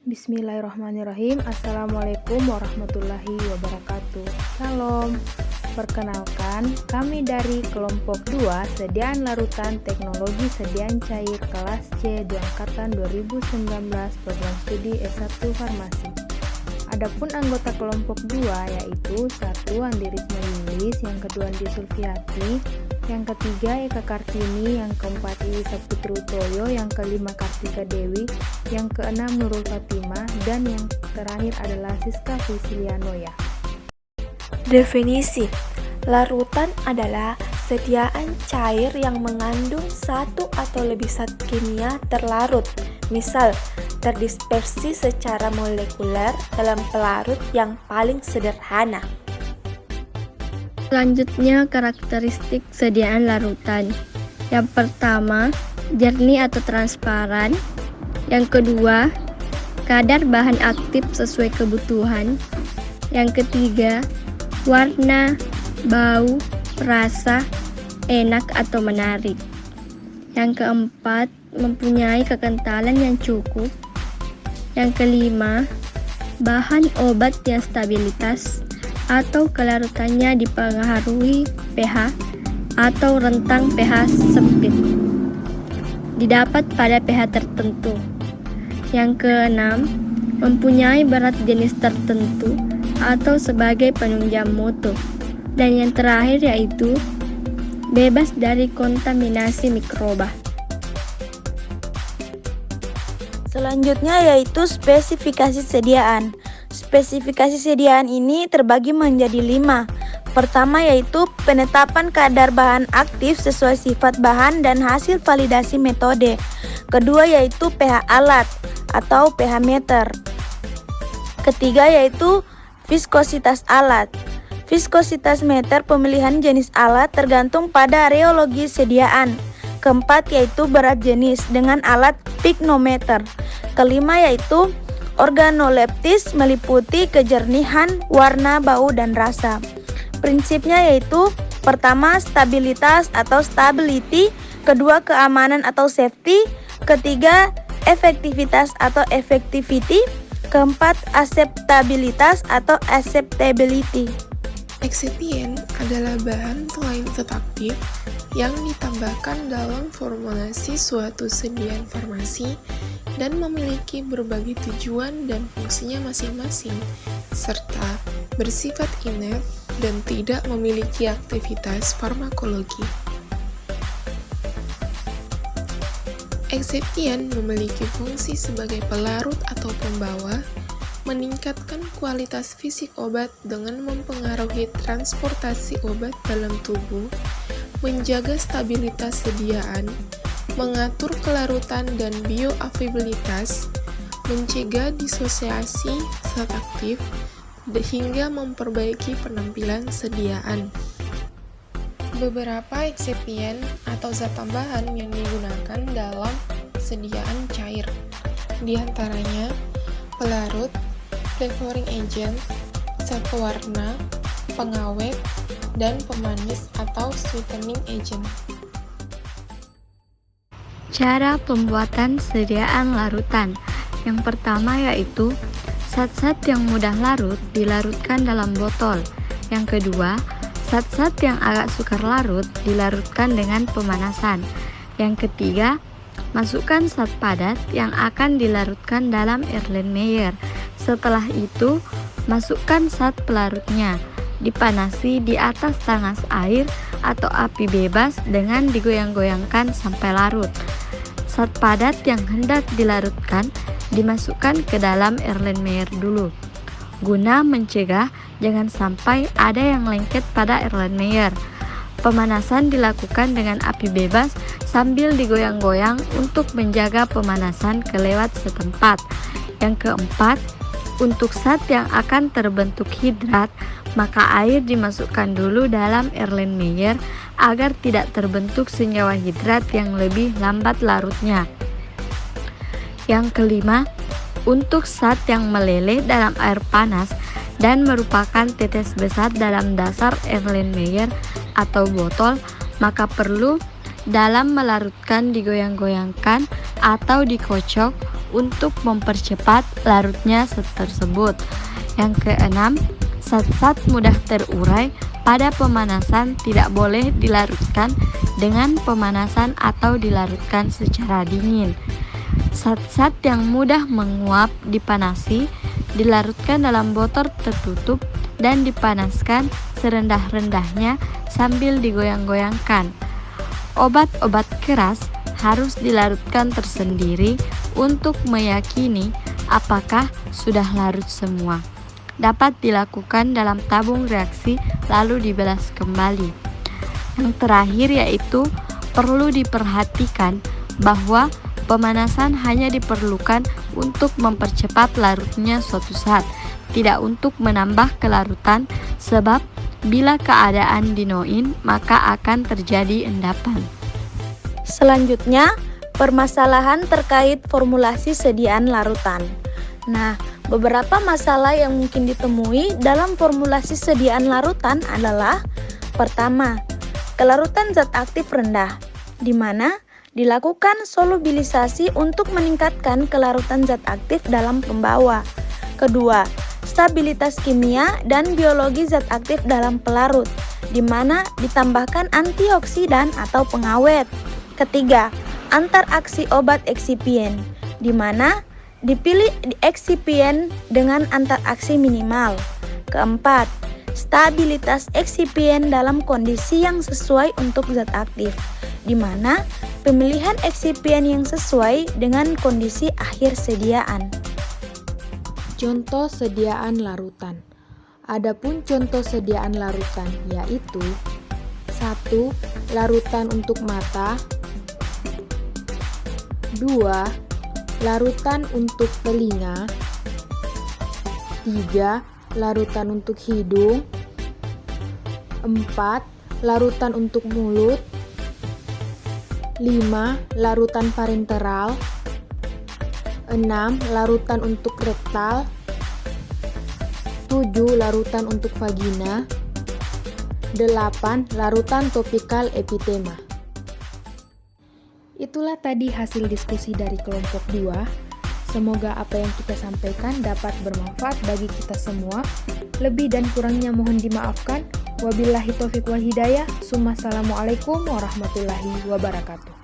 Bismillahirrahmanirrahim. Assalamualaikum warahmatullahi wabarakatuh. Salam. Perkenalkan, kami dari kelompok 2 sediaan larutan teknologi sediaan cair kelas C di angkatan 2019 program studi S1 Farmasi. Adapun anggota kelompok 2 yaitu 1 Andi Risma Yulis, yang kedua Andi Sulfiati, yang ketiga Eka Kartini, yang keempat Iwi Saputri Utoyo, yang kelima Kartika Dewi, yang keenam Nurul Fatimah, dan yang terakhir adalah Siska Fisilianoya. Definisi: larutan adalah sediaan cair yang mengandung satu atau lebih zat kimia terlarut, misal terdispersi secara molekuler dalam pelarut yang paling sederhana. Selanjutnya, karakteristik sediaan larutan. Yang pertama, jernih atau transparan. Yang kedua, kadar bahan aktif sesuai kebutuhan. Yang ketiga, warna, bau, rasa, enak atau menarik. Yang keempat, mempunyai kekentalan yang cukup. Yang kelima, bahan obat yang stabilitas atau kelarutannya dipengaruhi pH atau rentang pH sempit, didapat pada pH tertentu. Yang keenam, mempunyai berat jenis tertentu atau sebagai penunjang mutu. Dan yang terakhir yaitu bebas dari kontaminasi mikroba. Selanjutnya yaitu spesifikasi sediaan. Spesifikasi sediaan ini terbagi menjadi 5. Pertama yaitu penetapan kadar bahan aktif sesuai sifat bahan dan hasil validasi metode. Kedua yaitu pH alat atau pH meter. Ketiga yaitu viskositas alat. Viskositas meter pemilihan jenis alat tergantung pada reologi sediaan. Keempat yaitu berat jenis dengan alat piknometer. Kelima yaitu organoleptis meliputi kejernihan, warna, bau, dan rasa. Prinsipnya yaitu pertama stabilitas atau stability, kedua keamanan atau safety, ketiga efektivitas atau effectivity, keempat aseptabilitas atau acceptability. Excipient adalah bahan selain zat aktif yang ditambahkan dalam formulasi suatu sediaan farmasi dan memiliki berbagai tujuan dan fungsinya masing-masing, serta bersifat inert dan tidak memiliki aktivitas farmakologi. Excipient memiliki fungsi sebagai pelarut atau pembawa, meningkatkan kualitas fisik obat dengan mempengaruhi transportasi obat dalam tubuh, menjaga stabilitas sediaan, mengatur kelarutan dan bioavailabilitas, mencegah disosiasi zat aktif, hingga memperbaiki penampilan sediaan. Beberapa excipient atau zat tambahan yang digunakan dalam sediaan cair, diantaranya pelarut, flavoring agent, zat pewarna, pengawet, dan pemanis atau sweetening agent. Cara pembuatan sediaan larutan. Yang pertama yaitu zat-zat yang mudah larut dilarutkan dalam botol. Yang kedua, zat-zat yang agak sukar larut dilarutkan dengan pemanasan. Yang ketiga, masukkan zat padat yang akan dilarutkan dalam Erlenmeyer. Setelah itu, masukkan zat pelarutnya. Dipanasi di atas tanas air atau api bebas dengan digoyang-goyangkan sampai larut. Zat padat yang hendak dilarutkan dimasukkan ke dalam Erlenmeyer dulu, guna mencegah jangan sampai ada yang lengket pada Erlenmeyer. Pemanasan dilakukan dengan api bebas sambil digoyang-goyang untuk menjaga pemanasan kelewat setempat. Yang keempat, untuk zat yang akan terbentuk hidrat, maka air dimasukkan dulu dalam Erlenmeyer agar tidak terbentuk senyawa hidrat yang lebih lambat larutnya. Yang kelima, untuk zat yang meleleh dalam air panas dan merupakan tetes besar dalam dasar Erlenmeyer, atau botol, maka perlu dalam melarutkan digoyang-goyangkan atau dikocok untuk mempercepat larutnya zat tersebut. Yang keenam, zat-zat mudah terurai pada pemanasan tidak boleh dilarutkan dengan pemanasan atau dilarutkan secara dingin. Zat-zat yang mudah menguap dipanasi, dilarutkan dalam botol tertutup dan dipanaskan serendah-rendahnya sambil digoyang-goyangkan. Obat-obat keras harus dilarutkan tersendiri untuk meyakini apakah sudah larut semua. Dapat dilakukan dalam tabung reaksi lalu dibelas kembali. Yang terakhir yaitu perlu diperhatikan bahwa pemanasan hanya diperlukan untuk mempercepat larutnya suatu zat, tidak untuk menambah kelarutan, sebab bila keadaan dinoin maka akan terjadi endapan. Selanjutnya, permasalahan terkait formulasi sediaan larutan. Nah, beberapa masalah yang mungkin ditemui dalam formulasi sediaan larutan adalah: pertama, kelarutan zat aktif rendah, di mana dilakukan solubilisasi untuk meningkatkan kelarutan zat aktif dalam pembawa. Kedua, stabilitas kimia dan biologi zat aktif dalam pelarut, di mana ditambahkan antioksidan atau pengawet. Ketiga, antaraksi obat eksipien, di mana dipilih eksipien dengan antaraksi minimal. Keempat, stabilitas eksipien dalam kondisi yang sesuai untuk zat aktif, di mana pemilihan eksipien yang sesuai dengan kondisi akhir sediaan. Contoh sediaan larutan. Adapun contoh sediaan larutan yaitu 1. Larutan untuk mata. 2. Larutan untuk telinga. 3. Larutan untuk hidung. 4. Larutan untuk mulut. 5. Larutan parenteral. 6. Larutan untuk rektal. 7. Larutan untuk vagina. 8. Larutan topikal epitema. Itulah tadi hasil diskusi dari kelompok 2. Semoga apa yang kita sampaikan dapat bermanfaat bagi kita semua. Lebih dan kurangnya mohon dimaafkan. Wabillahi taufiq wal hidayah. Assalamualaikum warahmatullahi wabarakatuh.